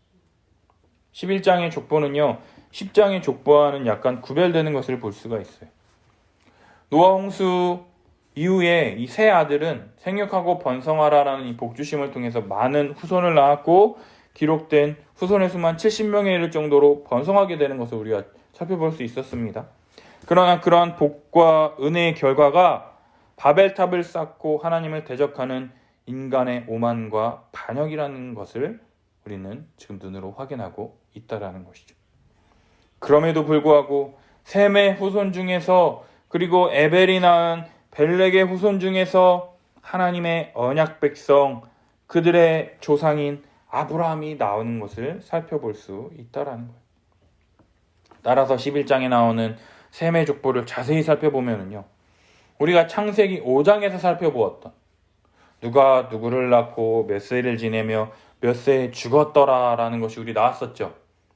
11장의 족보는요, 10장의 족보와는 약간 구별되는 것을 볼 수가 있어요. 노아 홍수 이후에 이 세 아들은 생육하고 번성하라라는 이 복주심을 통해서 많은 후손을 낳았고 기록된 후손의 수만 70명에 이를 정도로 번성하게 되는 것을 우리가 살펴볼 수 있었습니다. 그러나 그러한 복과 은혜의 결과가 바벨탑을 쌓고 하나님을 대적하는 인간의 오만과 반역이라는 것을 우리는 지금 눈으로 확인하고 있다라는 것이죠. 그럼에도 불구하고 셈의 후손 중에서 그리고 에벨이 낳은 벨렉의 후손 중에서 하나님의 언약 백성 그들의 조상인 아브라함이 나오는 것을 살펴볼 수 있다라는 거예요. 따라서 11장에 나오는 셈의 족보를 자세히 살펴보면요, 우리가 창세기 5장에서 살펴보았던 누가 누구를 낳고 몇 세를 지내며 몇 세에 죽었더라라는 것이 우리 나왔었죠.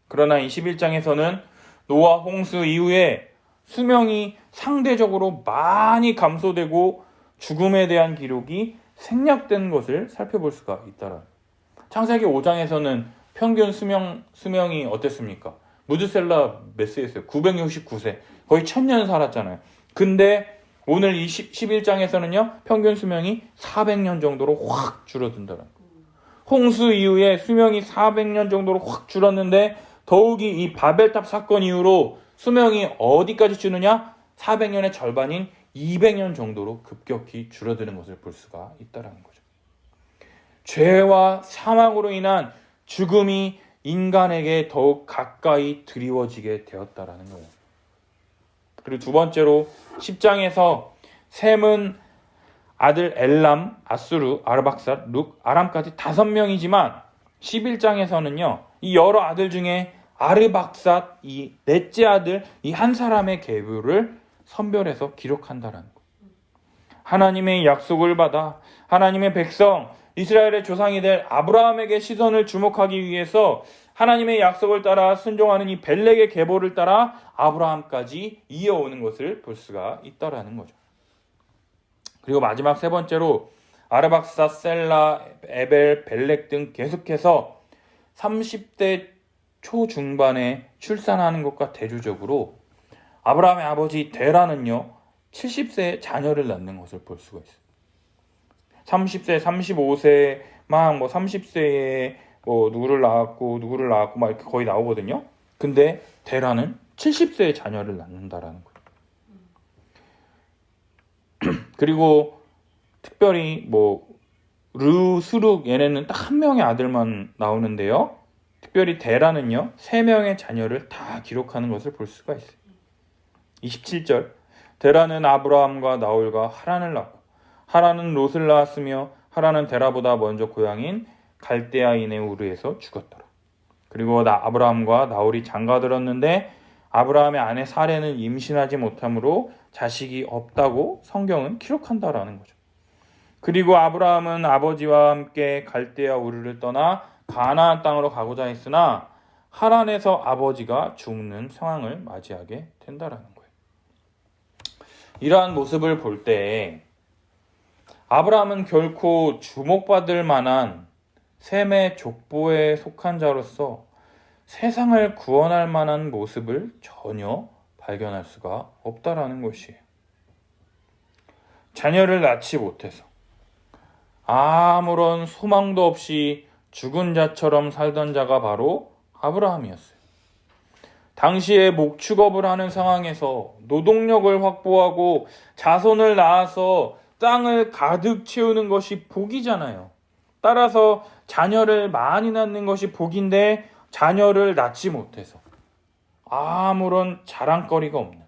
그러나 이 11장에서는 노아 홍수 이후에 수명이 상대적으로 많이 감소되고 죽음에 대한 기록이 생략된 것을 살펴볼 수가 있다라. 창세기 5장에서는 평균 수명이 어땠습니까? 무드셀라 몇 세였어요? 969세. 거의 1000년 살았잖아요. 근데 오늘 이 11장에서는요, 평균 수명이 400년 정도로 확 줄어든다라. 홍수 이후에 수명이 400년 정도로 확 줄었는데 더욱이 이 바벨탑 사건 이후로 수명이 어디까지 주느냐? 400년의 절반인 200년 정도로 급격히 줄어드는 것을 볼 수가 있다는 거죠. 죄와 사망으로 인한 죽음이 인간에게 더욱 가까이 드리워지게 되었다라는 거예요. 그리고 두 번째로 10장에서 셈은 아들 엘람, 아수르, 아르박삿, 룩, 아람까지 5명이지만 11장에서는요, 이 여러 아들 중에 아르박삿, 이 넷째 아들, 이 한 사람의 계보를 선별해서 기록한다라는 거예요. 하나님의 약속을 받아 하나님의 백성, 이스라엘의 조상이 될 아브라함에게 시선을 주목하기 위해서 하나님의 약속을 따라 순종하는 이 벨렉의 계보를 따라 아브라함까지 이어오는 것을 볼 수가 있다라는 거죠. 그리고 마지막 세 번째로 아르박삿, 셀라, 에벨, 벨렉 등 계속해서 30대 초중반에 출산하는 것과 대조적으로 아브라함의 아버지 데라는요 70세에 자녀를 낳는 것을 볼 수가 있어요. 30세, 35세 막 30세에 누구를 낳았고 막 이렇게 거의 나오거든요. 근데 데라는 70세에 자녀를 낳는다라는 거예요. 그리고 특별히 르, 수룩 얘네는 딱 한 명의 아들만 나오는데요. 특별히 데라는요 3명의 자녀를 다 기록하는 것을 볼 수가 있어요. 27절, 데라는 아브라함과 나홀과 하란을 낳고 하란은 롯을 낳았으며 하란은 데라보다 먼저 고향인 갈대아인의 우르에서 죽었더라. 그리고 아브라함과 나홀이 장가들었는데 아브라함의 아내 사레는 임신하지 못하므로 자식이 없다고 성경은 기록한다라는 거죠. 그리고 아브라함은 아버지와 함께 갈대아 우르를 떠나 가나안 땅으로 가고자 했으나 하란에서 아버지가 죽는 상황을 맞이하게 된다라는 거예요. 이러한 모습을 볼 때 아브라함은 결코 주목받을 만한 셈의 족보에 속한 자로서 세상을 구원할 만한 모습을 전혀 발견할 수가 없다라는 것이에요. 자녀를 낳지 못해서 아무런 소망도 없이 죽은 자처럼 살던 자가 바로 아브라함이었어요. 당시에 목축업을 하는 상황에서 노동력을 확보하고 자손을 낳아서 땅을 가득 채우는 것이 복이잖아요. 따라서 자녀를 많이 낳는 것이 복인데 자녀를 낳지 못해서 아무런 자랑거리가 없는,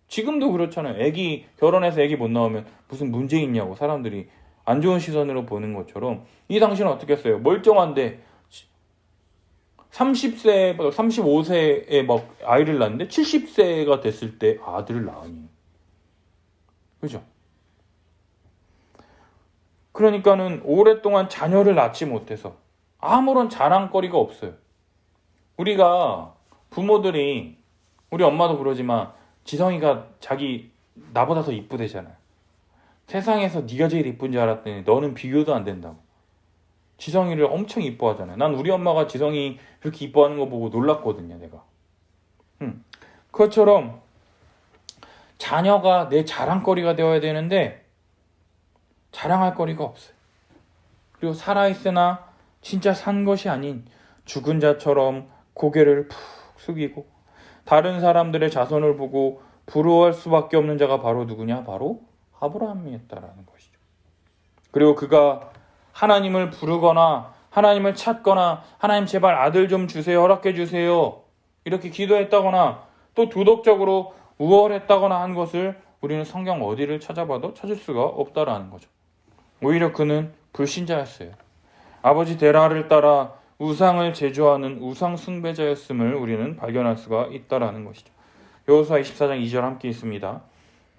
지금도 그렇잖아요. 결혼해서 애기 못 낳으면 무슨 문제 있냐고 사람들이 안 좋은 시선으로 보는 것처럼 이 당시는 어떻게 했어요? 멀쩡한데 30세, 35세에 막 아이를 낳는데 70세가 됐을 때 아들을 낳으니. 그죠? 그러니까는 오랫동안 자녀를 낳지 못해서 아무런 자랑거리가 없어요. 우리가 부모들이, 우리 엄마도 그러지만 지성이가 나보다 더 이쁘대잖아요. 세상에서 네가 제일 이쁜 줄 알았더니 너는 비교도 안 된다고. 지성이를 엄청 이뻐하잖아요. 난 우리 엄마가 지성이 그렇게 이뻐하는 거 보고 놀랐거든요, 내가. 그것처럼 자녀가 내 자랑거리가 되어야 되는데 자랑할 거리가 없어요. 그리고 살아있으나 진짜 산 것이 아닌 죽은 자처럼 고개를 푹 숙이고 다른 사람들의 자손을 보고 부러워할 수밖에 없는 자가 바로 누구냐? 바로 아브라함이었다라는 것이죠. 그리고 그가 하나님을 부르거나 하나님을 찾거나 하나님 제발 아들 좀 주세요, 허락해 주세요 이렇게 기도했다거나 또 도덕적으로 우월했다거나 한 것을 우리는 성경 어디를 찾아봐도 찾을 수가 없다라는 거죠. 오히려 그는 불신자였어요. 아버지 데라를 따라 우상을 제조하는 우상 숭배자였음을 우리는 발견할 수가 있다라는 것이죠. 여호수아 24장 2절 함께 있습니다.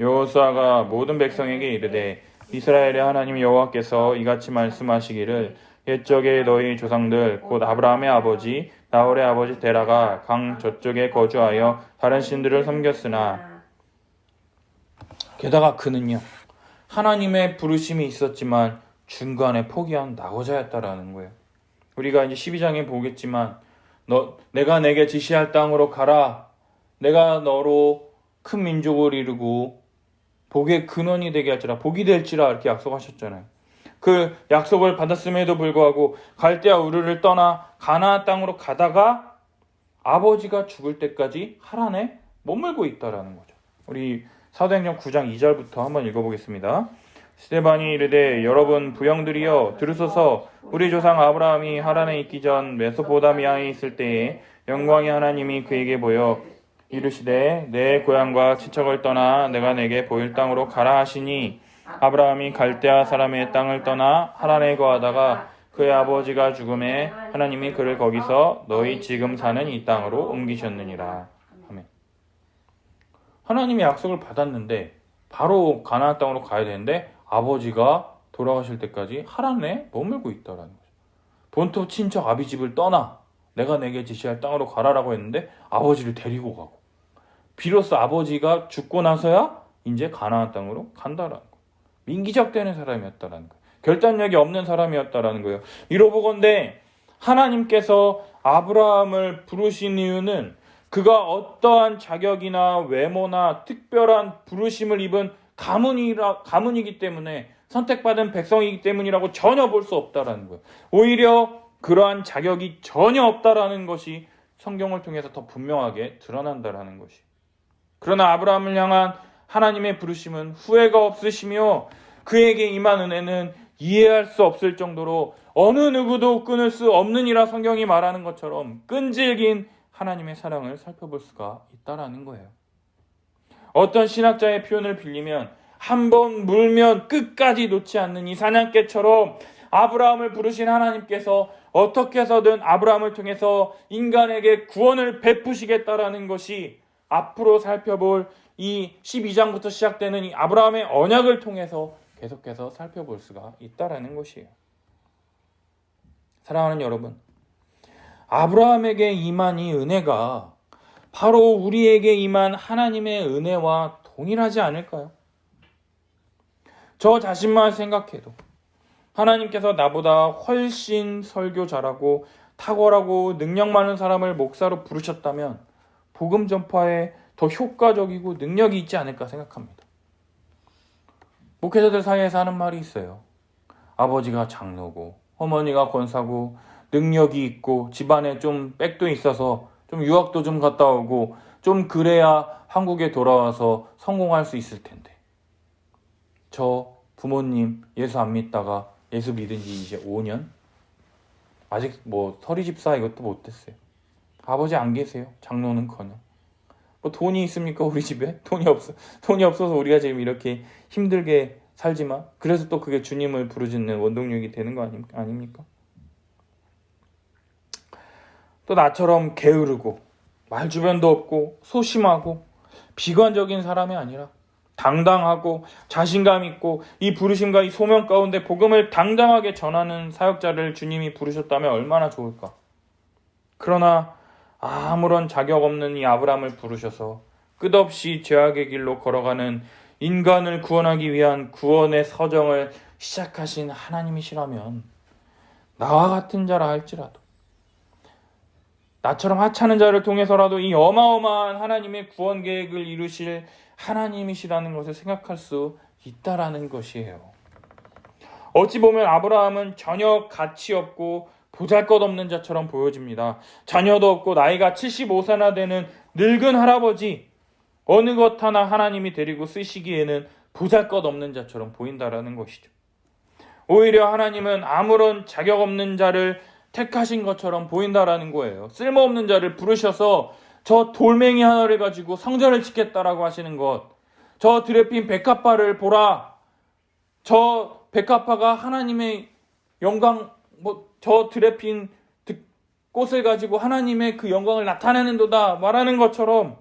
여호수아가 모든 백성에게 이르되 이스라엘의 하나님 여호와께서 이같이 말씀하시기를 옛적에 너희 조상들 곧 아브라함의 아버지 나홀의 아버지 데라가 강 저쪽에 거주하여 다른 신들을 섬겼으나 게다가 그는요 하나님의 부르심이 있었지만 중간에 포기한 낙오자였다라는 거예요. 우리가 이제 12장에 보겠지만 내가 내게 지시할 땅으로 가라. 내가 너로 큰 민족을 이루고 복의 근원이 되게 할지라, 복이 될지라 이렇게 약속하셨잖아요. 그 약속을 받았음에도 불구하고 갈대아 우르를 떠나 가나안 땅으로 가다가 아버지가 죽을 때까지 하란에 머물고 있다라는 거죠. 우리 사도행전 9장 2절부터 한번 읽어보겠습니다. 스데반이 이르되 여러분 부형들이여 들으소서. 우리 조상 아브라함이 하란에 있기 전 메소포다미아에 있을 때에 영광의 하나님이 그에게 보여 이르시되 내 고향과 친척을 떠나 내가 내게 보일 땅으로 가라 하시니 아브라함이 갈대아 사람의 땅을 떠나 하란에 거하다가 그의 아버지가 죽음에 하나님이 그를 거기서 너희 지금 사는 이 땅으로 옮기셨느니라. 아멘. 하나님이 약속을 받았는데 바로 가나안 땅으로 가야 되는데 아버지가 돌아가실 때까지 하란에 머물고 있다라는 거죠. 본토 친척 아비집을 떠나 내가 내게 지시할 땅으로 가라라고 했는데 아버지를 데리고 가고 비로소 아버지가 죽고 나서야 이제 가나안 땅으로 간다라는 거예요. 민기적되는 사람이었다라는 거예요. 결단력이 없는 사람이었다라는 거예요. 이러보건대 하나님께서 아브라함을 부르신 이유는 그가 어떠한 자격이나 외모나 특별한 부르심을 입은 가문이기 때문에 선택받은 백성이기 때문이라고 전혀 볼 수 없다라는 거예요. 오히려 그러한 자격이 전혀 없다라는 것이 성경을 통해서 더 분명하게 드러난다라는 것이. 그러나 아브라함을 향한 하나님의 부르심은 후회가 없으시며 그에게 임한 은혜는 이해할 수 없을 정도로 어느 누구도 끊을 수 없느니라 성경이 말하는 것처럼 끈질긴 하나님의 사랑을 살펴볼 수가 있다라는 거예요. 어떤 신학자의 표현을 빌리면 한번 물면 끝까지 놓지 않는 이 사냥개처럼 아브라함을 부르신 하나님께서 어떻게 해서든 아브라함을 통해서 인간에게 구원을 베푸시겠다라는 것이 앞으로 살펴볼 이 12장부터 시작되는 이 아브라함의 언약을 통해서 계속해서 살펴볼 수가 있다라는 것이에요. 사랑하는 여러분, 아브라함에게 임한 이 은혜가 바로 우리에게 임한 하나님의 은혜와 동일하지 않을까요? 저 자신만 생각해도 하나님께서 나보다 훨씬 설교 잘하고 탁월하고 능력 많은 사람을 목사로 부르셨다면 복음 전파에 더 효과적이고 능력이 있지 않을까 생각합니다. 목회자들 사이에서 하는 말이 있어요. 아버지가 장로고 어머니가 권사고 능력이 있고 집안에 좀 백도 있어서 좀 유학도 좀 갔다 오고 좀 그래야 한국에 돌아와서 성공할 수 있을 텐데, 저 부모님 예수 안 믿다가 예수 믿은 지 이제 5년? 아직 뭐 서리집사 이것도 못했어요. 아버지 안 계세요. 장로는커녕. 뭐 돈이 있습니까 우리 집에? 돈이 없어서 우리가 지금 이렇게 힘들게 살지만, 그래서 또 그게 주님을 부르짖는 원동력이 되는 거 아닙니까? 또 나처럼 게으르고 말주변도 없고 소심하고 비관적인 사람이 아니라 당당하고 자신감 있고 이 부르심과 이 소명 가운데 복음을 당당하게 전하는 사역자를 주님이 부르셨다면 얼마나 좋을까. 그러나 아무런 자격 없는 이 아브라함을 부르셔서 끝없이 죄악의 길로 걸어가는 인간을 구원하기 위한 구원의 서정을 시작하신 하나님이시라면 나와 같은 자라 할지라도, 나처럼 하찮은 자를 통해서라도 이 어마어마한 하나님의 구원 계획을 이루실 하나님이시라는 것을 생각할 수 있다라는 것이에요. 어찌 보면 아브라함은 전혀 가치 없고 보잘것없는 자처럼 보여집니다. 자녀도 없고 나이가 75세나 되는 늙은 할아버지, 어느 것 하나 하나님이 데리고 쓰시기에는 보잘것없는 자처럼 보인다라는 것이죠. 오히려 하나님은 아무런 자격 없는 자를 택하신 것처럼 보인다라는 거예요. 쓸모없는 자를 부르셔서 저 돌멩이 하나를 가지고 성전을 짓겠다라고 하시는 것, 저 드레핀 백합화를 보라, 저 백합화가 하나님의 영광, 저 드레핀 꽃을 가지고 하나님의 그 영광을 나타내는도다 말하는 것처럼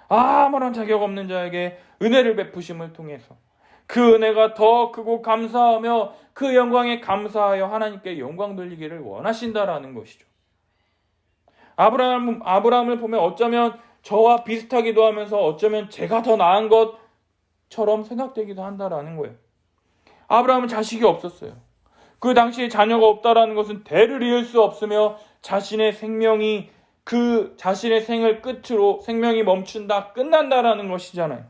아무런 자격 없는 자에게 은혜를 베푸심을 통해서 그 은혜가 더 크고 감사하며 그 영광에 감사하여 하나님께 영광 돌리기를 원하신다라는 것이죠. 아브라함을 보면 어쩌면 저와 비슷하기도 하면서 어쩌면 제가 더 나은 것처럼 생각되기도 한다라는 거예요. 아브라함은 자식이 없었어요. 그 당시에 자녀가 없다라는 것은 대를 이을 수 없으며 자신의 생명이 그 자신의 생을 끝으로 생명이 멈춘다, 끝난다라는 것이잖아요.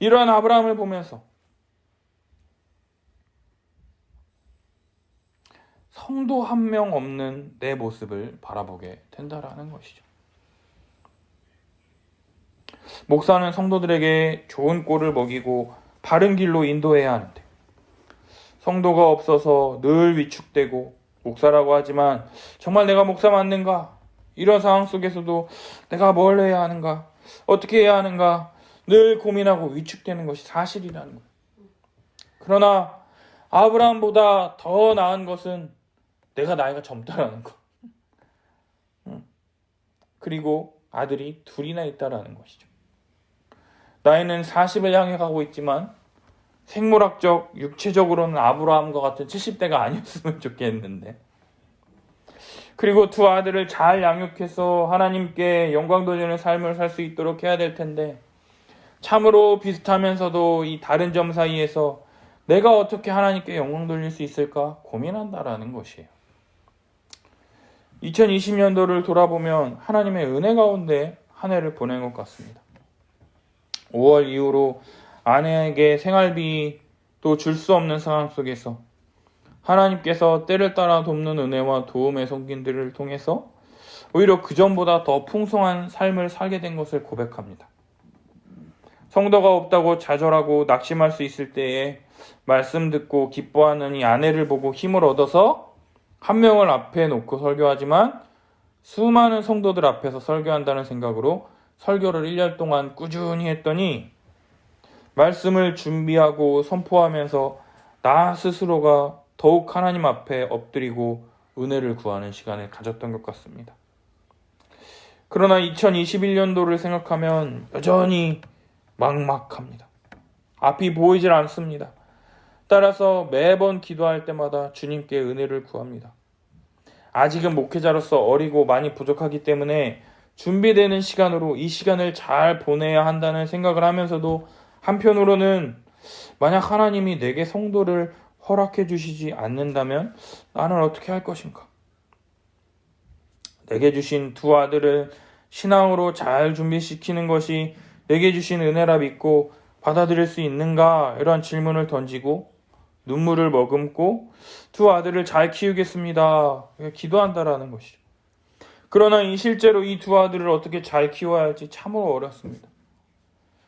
이러한 아브라함을 보면서 성도 한 명 없는 내 모습을 바라보게 된다라는 것이죠. 목사는 성도들에게 좋은 꼴을 먹이고 바른 길로 인도해야 하는데, 성도가 없어서 늘 위축되고 목사라고 하지만 정말 내가 목사 맞는가? 이런 상황 속에서도 내가 뭘 해야 하는가? 어떻게 해야 하는가? 늘 고민하고 위축되는 것이 사실이라는 거예요. 그러나 아브라함보다 더 나은 것은 내가 나이가 젊다라는 것. 그리고 아들이 둘이나 있다라는 것이죠. 나이는 40을 향해 가고 있지만 생물학적, 육체적으로는 아브라함과 같은 70대가 아니었으면 좋겠는데, 그리고 두 아들을 잘 양육해서 하나님께 영광 돌리는 삶을 살 수 있도록 해야 될 텐데, 참으로 비슷하면서도 이 다른 점 사이에서 내가 어떻게 하나님께 영광 돌릴 수 있을까 고민한다라는 것이에요. 2020년도를 돌아보면 하나님의 은혜 가운데 한 해를 보낸 것 같습니다. 5월 이후로 아내에게 생활비도 줄 수 없는 상황 속에서 하나님께서 때를 따라 돕는 은혜와 도움의 손길들을 통해서 오히려 그전보다 더 풍성한 삶을 살게 된 것을 고백합니다. 성도가 없다고 좌절하고 낙심할 수 있을 때에 말씀 듣고 기뻐하는 이 아내를 보고 힘을 얻어서 한 명을 앞에 놓고 설교하지만 수많은 성도들 앞에서 설교한다는 생각으로 설교를 1년 동안 꾸준히 했더니 말씀을 준비하고 선포하면서 나 스스로가 더욱 하나님 앞에 엎드리고 은혜를 구하는 시간을 가졌던 것 같습니다. 그러나 2021년도를 생각하면 여전히 막막합니다. 앞이 보이질 않습니다. 따라서 매번 기도할 때마다 주님께 은혜를 구합니다. 아직은 목회자로서 어리고 많이 부족하기 때문에 준비되는 시간으로 이 시간을 잘 보내야 한다는 생각을 하면서도 한편으로는 만약 하나님이 내게 성도를 허락해 주시지 않는다면 나는 어떻게 할 것인가? 내게 주신 두 아들을 신앙으로 잘 준비시키는 것이 내게 주신 은혜라 믿고 받아들일 수 있는가? 이런 질문을 던지고 눈물을 머금고 두 아들을 잘 키우겠습니다. 기도한다라는 것이죠. 그러나 실제로 이 두 아들을 어떻게 잘 키워야 할지 참으로 어렵습니다.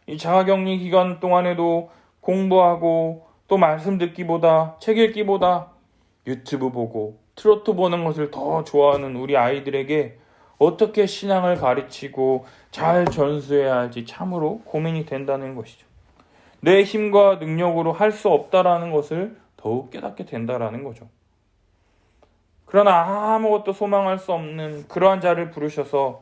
이 자가격리 기간 동안에도 공부하고 또 말씀 듣기보다 책 읽기보다 유튜브 보고 트로트 보는 것을 더 좋아하는 우리 아이들에게 어떻게 신앙을 가르치고 잘 전수해야 할지 참으로 고민이 된다는 것이죠. 내 힘과 능력으로 할 수 없다라는 것을 더욱 깨닫게 된다라는 거죠. 그러나 아무것도 소망할 수 없는 그러한 자를 부르셔서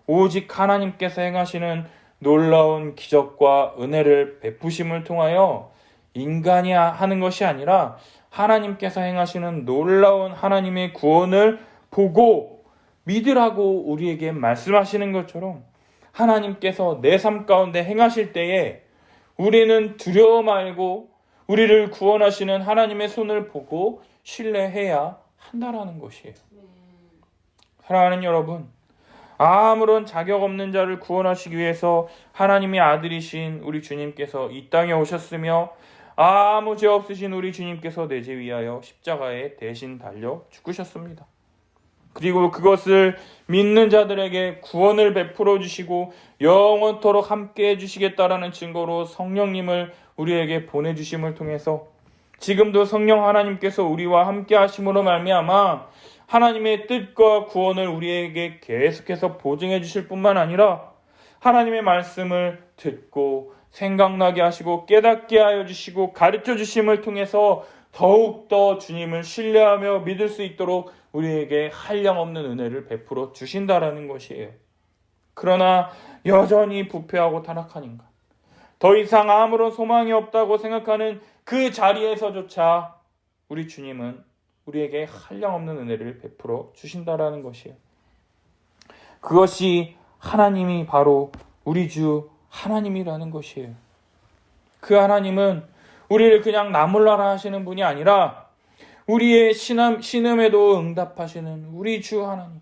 오직 하나님께서 행하시는 놀라운 기적과 은혜를 베푸심을 통하여 인간이 하는 것이 아니라 하나님께서 행하시는 놀라운 하나님의 구원을 보고 믿으라고 우리에게 말씀하시는 것처럼 하나님께서 내 삶 가운데 행하실 때에 우리는 두려워 말고 우리를 구원하시는 하나님의 손을 보고 신뢰해야 한다라는 것이에요. 사랑하는 여러분, 아무런 자격 없는 자를 구원하시기 위해서 하나님의 아들이신 우리 주님께서 이 땅에 오셨으며 아무 죄 없으신 우리 주님께서 내 죄 위하여 십자가에 대신 달려 죽으셨습니다. 그리고 그것을 믿는 자들에게 구원을 베풀어 주시고 영원토록 함께 해주시겠다라는 증거로 성령님을 우리에게 보내주심을 통해서 지금도 성령 하나님께서 우리와 함께 하심으로 말미암아 하나님의 뜻과 구원을 우리에게 계속해서 보증해 주실 뿐만 아니라 하나님의 말씀을 듣고 생각나게 하시고 깨닫게 하여 주시고 가르쳐 주심을 통해서 더욱더 주님을 신뢰하며 믿을 수 있도록 우리에게 한량없는 은혜를 베풀어 주신다라는 것이에요. 그러나 여전히 부패하고 타락한 인간, 더 이상 아무런 소망이 없다고 생각하는 그 자리에서조차 우리 주님은 우리에게 한량없는 은혜를 베풀어 주신다라는 것이에요. 그것이 하나님이 바로 우리 주 하나님이라는 것이에요. 그 하나님은 우리를 그냥 나몰라라 하시는 분이 아니라 우리의 신음에도 응답하시는 우리 주 하나님,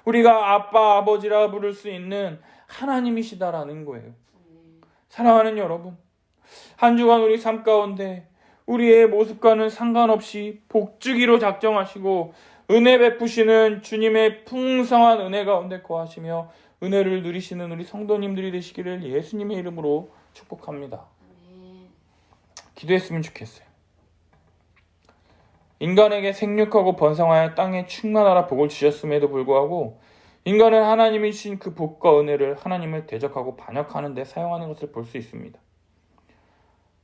우리가 아빠 아버지라 부를 수 있는 하나님이시다라는 거예요. 사랑하는 여러분, 한 주간 우리 삶 가운데 우리의 모습과는 상관없이 복주기로 작정하시고 은혜 베푸시는 주님의 풍성한 은혜 가운데 거하시며 은혜를 누리시는 우리 성도님들이 되시기를 예수님의 이름으로 축복합니다. 기도했으면 좋겠어요. 인간에게 생육하고 번성하여 땅에 충만하라 복을 주셨음에도 불구하고 인간은 하나님이 주신 그 복과 은혜를 하나님을 대적하고 반역하는 데 사용하는 것을 볼 수 있습니다.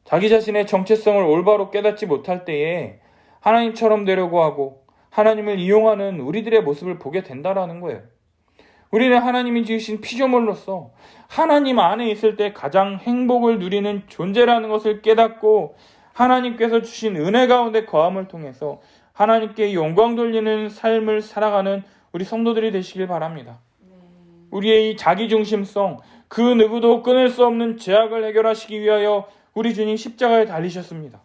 자기 자신의 정체성을 올바로 깨닫지 못할 때에 하나님처럼 되려고 하고 하나님을 이용하는 우리들의 모습을 보게 된다라는 거예요. 우리는 하나님이 지으신 피조물로서 하나님 안에 있을 때 가장 행복을 누리는 존재라는 것을 깨닫고 하나님께서 주신 은혜 가운데 거함을 통해서 하나님께 영광 돌리는 삶을 살아가는 우리 성도들이 되시길 바랍니다. 우리의 이 자기중심성, 그 누구도 끊을 수 없는 죄악을 해결하시기 위하여 우리 주님 십자가에 달리셨습니다.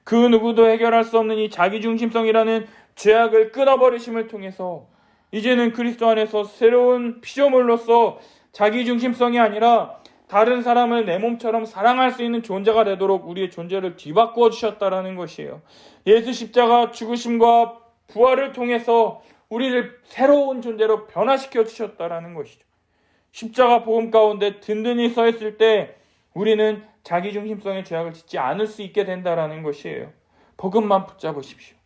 그 누구도 해결할 수 없는 이 자기중심성이라는 죄악을 끊어버리심을 통해서 이제는 그리스도 안에서 새로운 피조물로서 자기중심성이 아니라 다른 사람을 내 몸처럼 사랑할 수 있는 존재가 되도록 우리의 존재를 뒤바꾸어 주셨다라는 것이에요. 예수 십자가 죽으심과 부활을 통해서 우리를 새로운 존재로 변화시켜 주셨다라는 것이죠. 십자가 복음 가운데 든든히 서 있을 때 우리는 자기중심성의 죄악을 짓지 않을 수 있게 된다라는 것이에요. 복음만 붙잡으십시오.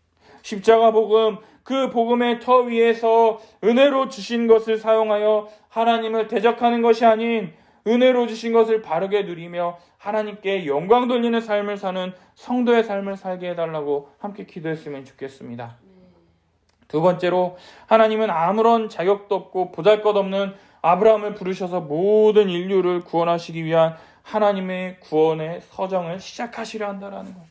십자가 복음, 그 복음의 터 위에서 은혜로 주신 것을 사용하여 하나님을 대적하는 것이 아닌 은혜로 주신 것을 바르게 누리며 하나님께 영광 돌리는 삶을 사는 성도의 삶을 살게 해달라고 함께 기도했으면 좋겠습니다. 두 번째로, 하나님은 아무런 자격도 없고 보잘것없는 아브라함을 부르셔서 모든 인류를 구원하시기 위한 하나님의 구원의 서정을 시작하시려 한다라는 거예요.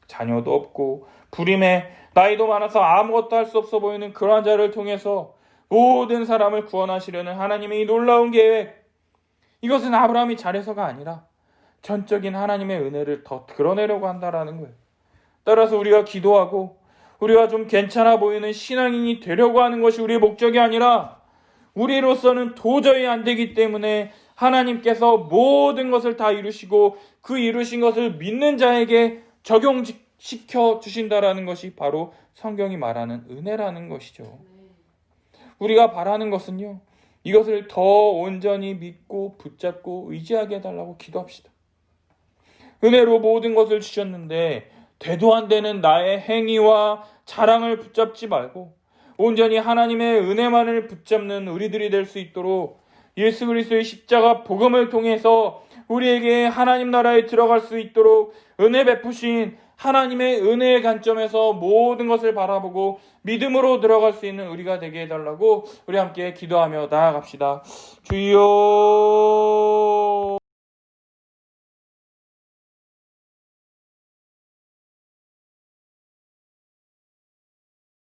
자녀도 없고 불임에 나이도 많아서 아무것도 할 수 없어 보이는 그러한 자를 통해서 모든 사람을 구원하시려는 하나님의 이 놀라운 계획, 이것은 아브라함이 잘해서가 아니라 전적인 하나님의 은혜를 더 드러내려고 한다라는 거예요. 따라서 우리가 기도하고 우리가 좀 괜찮아 보이는 신앙인이 되려고 하는 것이 우리의 목적이 아니라, 우리로서는 도저히 안 되기 때문에 하나님께서 모든 것을 다 이루시고 그 이루신 것을 믿는 자에게 적용시켜 주신다라는 것이 바로 성경이 말하는 은혜라는 것이죠. 우리가 바라는 것은요, 이것을 더 온전히 믿고 붙잡고 의지하게 해달라고 기도합시다. 은혜로 모든 것을 주셨는데 되도 안 되는 나의 행위와 자랑을 붙잡지 말고 온전히 하나님의 은혜만을 붙잡는 우리들이 될 수 있도록 예수 그리스도의 십자가 복음을 통해서 우리에게 하나님 나라에 들어갈 수 있도록 은혜 베푸신 하나님의 은혜의 관점에서 모든 것을 바라보고 믿음으로 들어갈 수 있는 우리가 되게 해달라고 우리 함께 기도하며 나아갑시다. 주여.